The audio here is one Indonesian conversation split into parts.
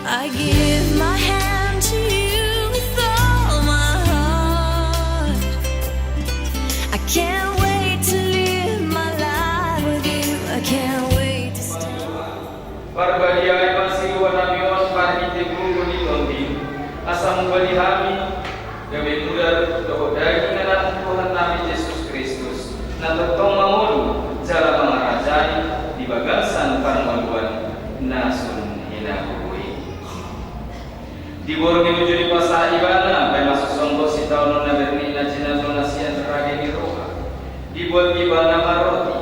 I give my hand to you with all my heart. I can't wait to live my life with you. I can't wait to stay. Barbadiai masih wanamion parhite guru di tondi asam balihami gawe mudar doho daging anak Tuhan Nabi Yesus Kristus na totong mamulu jala mangarajai di bagasan parmaluan nasun hinakubui di borong menuju di pasar ibana bay masuk songko si tahun na berni na jinazo nasian terage di roha dibuat ibana maroti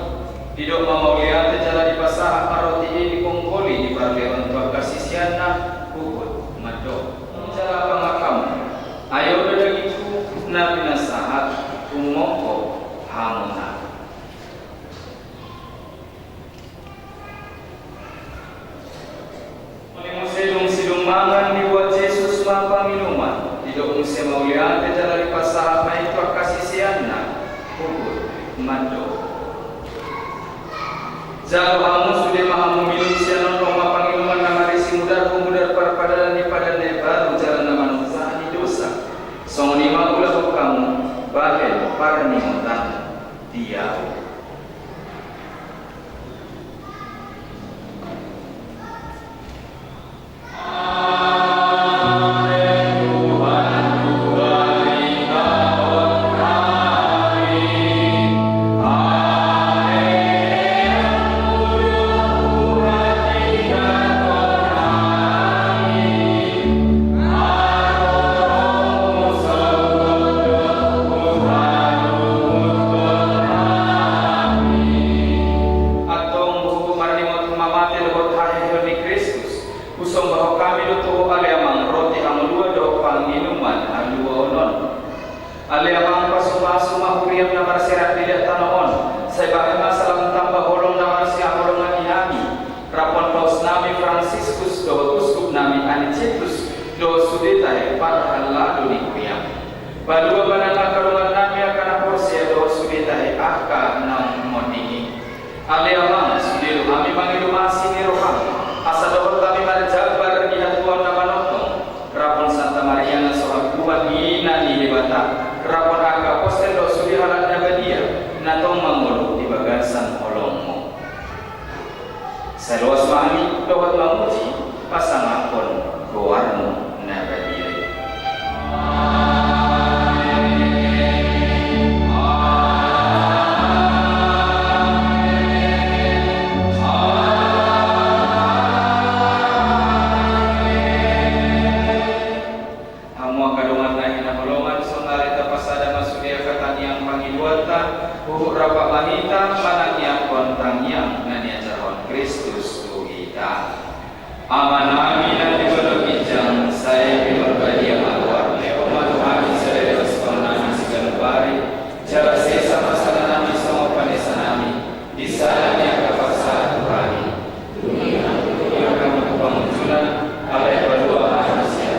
di dok mamauliate jala di pasar maroti ini kongkoli di parleon tua kasisiana kubut madok jala pangakam ayo bedagitu na pinasahat umoko hamuna sidung mangan dibuat Yesus mapa minuman tidak mesti mauliate jala di pasar na itu kasisiana kubut madok jalo hamu sudah mahamu minum sianon roma pangiluman nama risi mudar pemudar parpadalan di padan baru jalan nama nusa di dosa song lima ulah kamu bahel parni motan dia Badua banana kalungan nami akan aporsia doa sudetahe aka nam monihi. Ale amang sudiru kami mangilu masih ni roham. Asa doa kami marjabar di hatuan nama notong. Rapon Santa Maria na sohab kuat ina ni debata. Rapon aka postel doa sudi halatnya badia. Natong mangulu di bagasan olongmo. Seluas mami doa mamuji pasang akon goarno na badia. Amanami dan dibodoh kijang saya berbadi amalwar leoman kami sedaya sepanami segala bari jala sesa masalah nami sama panesa nami di salahnya kapasa Tuhan dunia kami kebangunan alai berdua manusia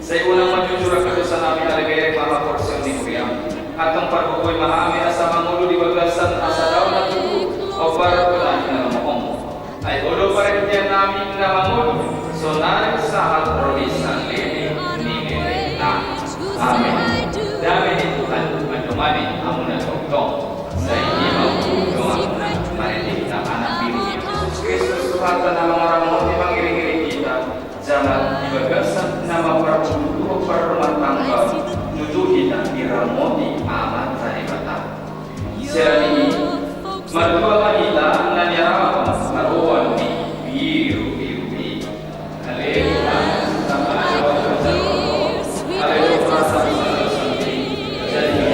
saya ulang menjujur ke dosa nami alegere maha porsion di kuriam atong parbukoi mahami asa mangulu di bagasan asa daun at tutu opar pulang na ngomong ay ulo parektian nami na mangulu sonar sahat rolisan lili nilili na amin dami ni Tuhan menemani amunan tong saya ini mau doa maritik na anak biru Yesus Kristus Tuhan nama orang mati mengiring-iring kita jangan di bagasan nama para penduduk rumah tangga nuduhi dan diramoti amat saribata. Serani mertua wanita nanyarama maruan di biru. Haleluya sama haleluya sama sendiri jadi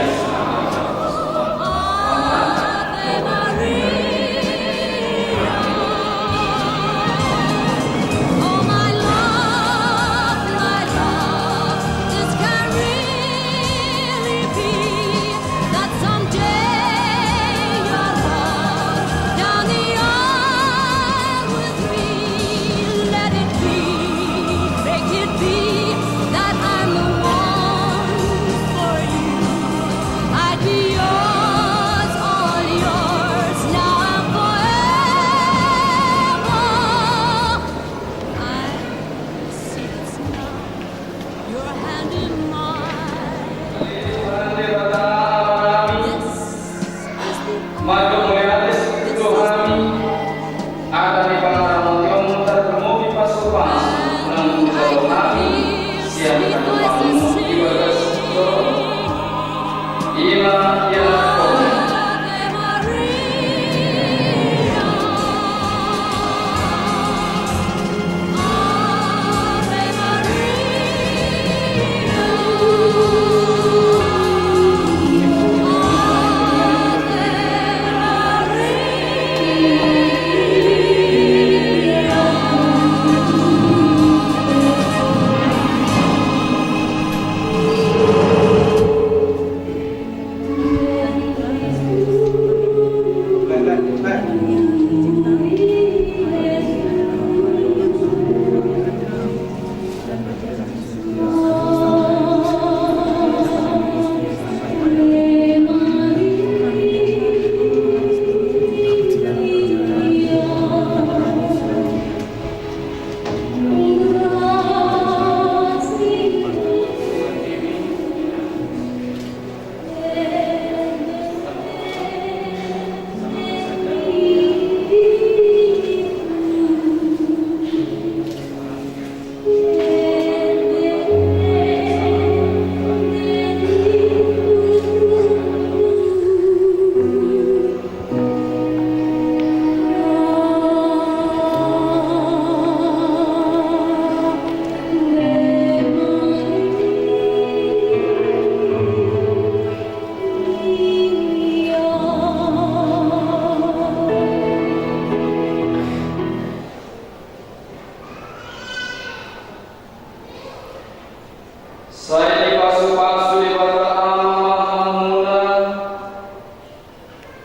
Saya pasu-pasu di bata amamuna.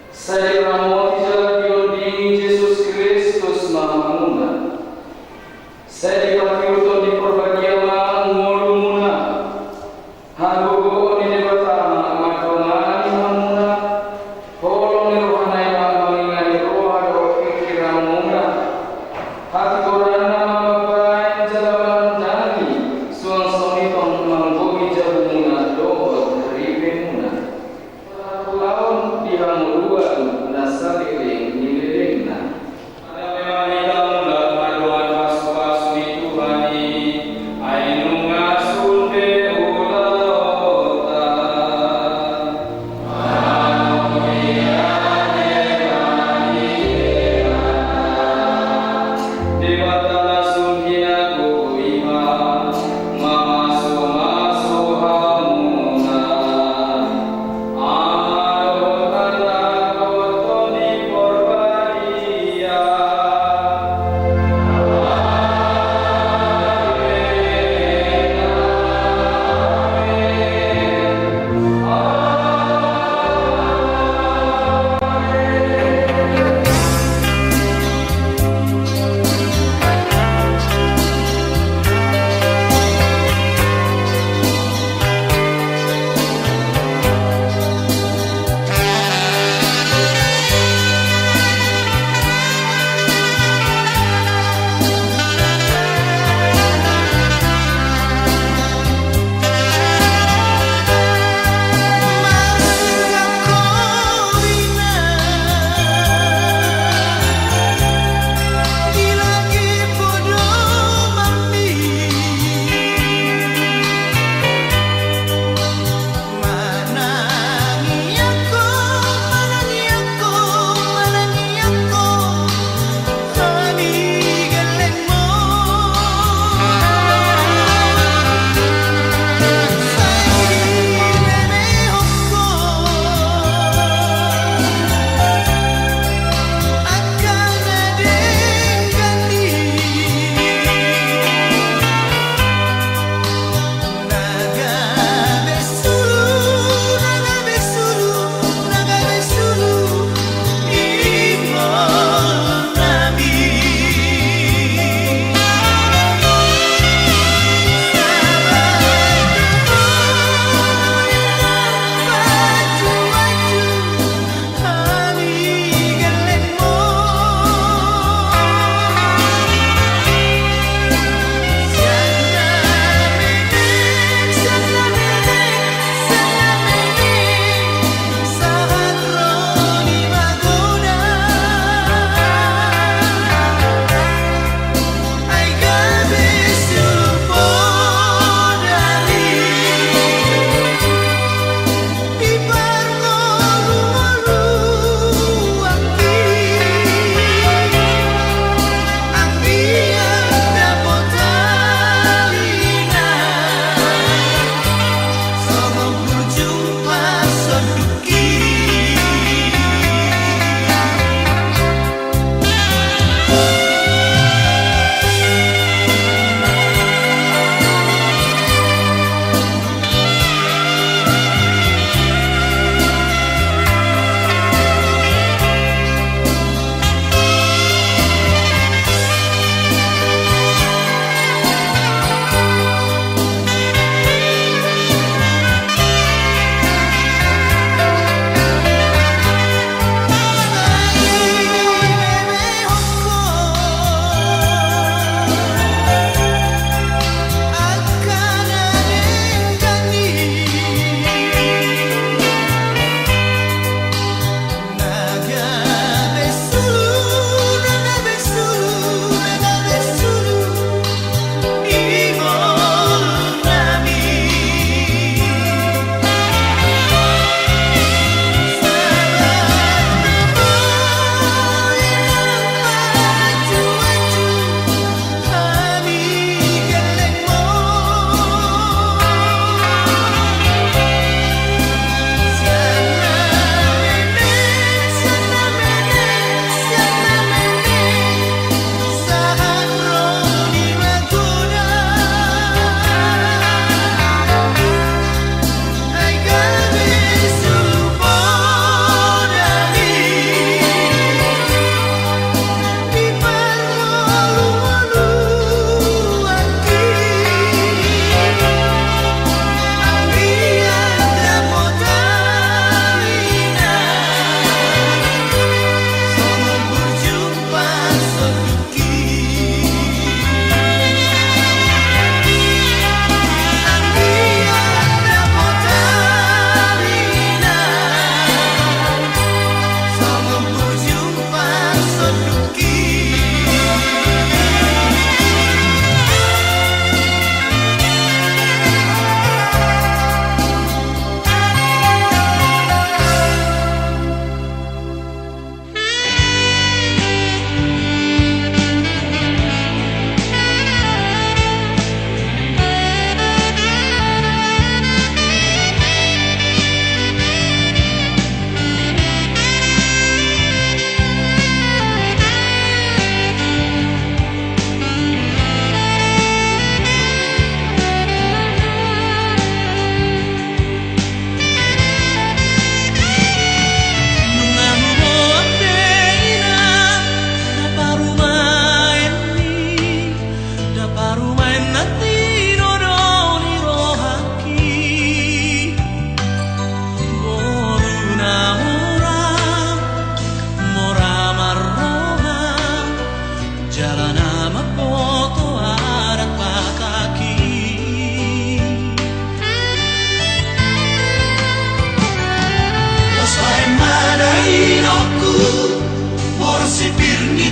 Saya ramoti jalan di Yesus Kristus mamuna. Saya dipakiuton di perbagian ngolumuna. Hagugo ni di bata amadongan mamuna. Tolong ni rohanay mamingani roha do pikiramuna. Hati korana mamabayan jalaman dani. Suang sonitong manggogi jabumuna do ribemuna. Lawan dihamuluan nasaliling nililingna. Ada memang hitamula madoan pasu-pasu di Tuhani. Ainu ngasunde ulota. Dewata langsung hinaku iman. Maso-maso hamuna. Amadotan agoton di porbadia.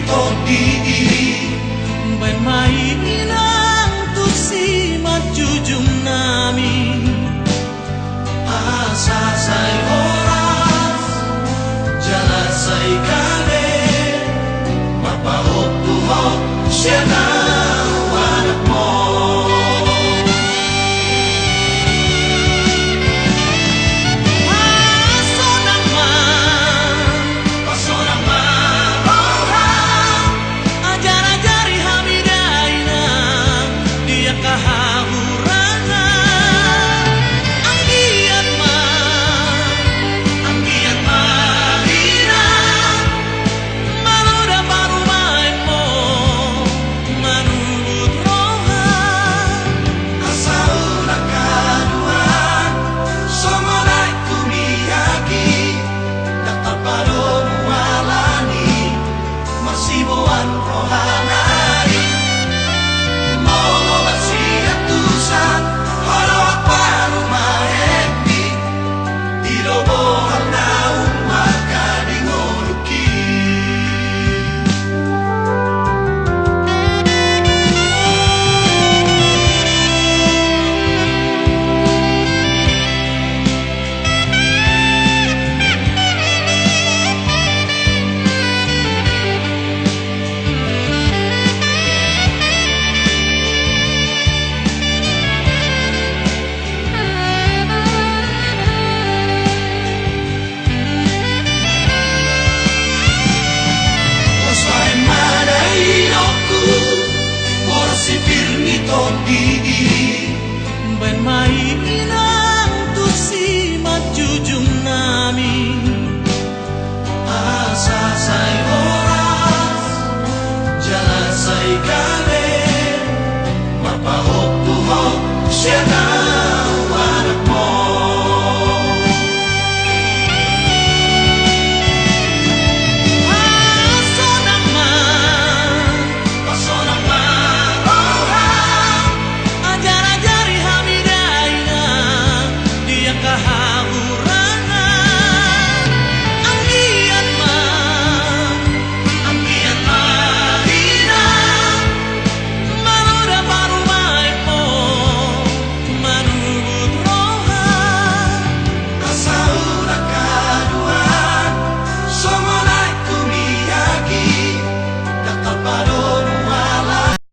to di Ben mai inang tu si majujum nami asa say oras jalan say kami mapaot-tuhok siya na anak mo. Paso naman Ajar-ajari hamidai nang dia kahahurangan Anggiat mahina Maluda parumahan mo manubut rohan asa ulang kaduan somonay kumiyaki takapalo mualani masibuan rohanay maulobat siya tusan harap parumahendi ilobohan na umakadingoluki. Osay madainoku Morsi firmi to di Ben mai inang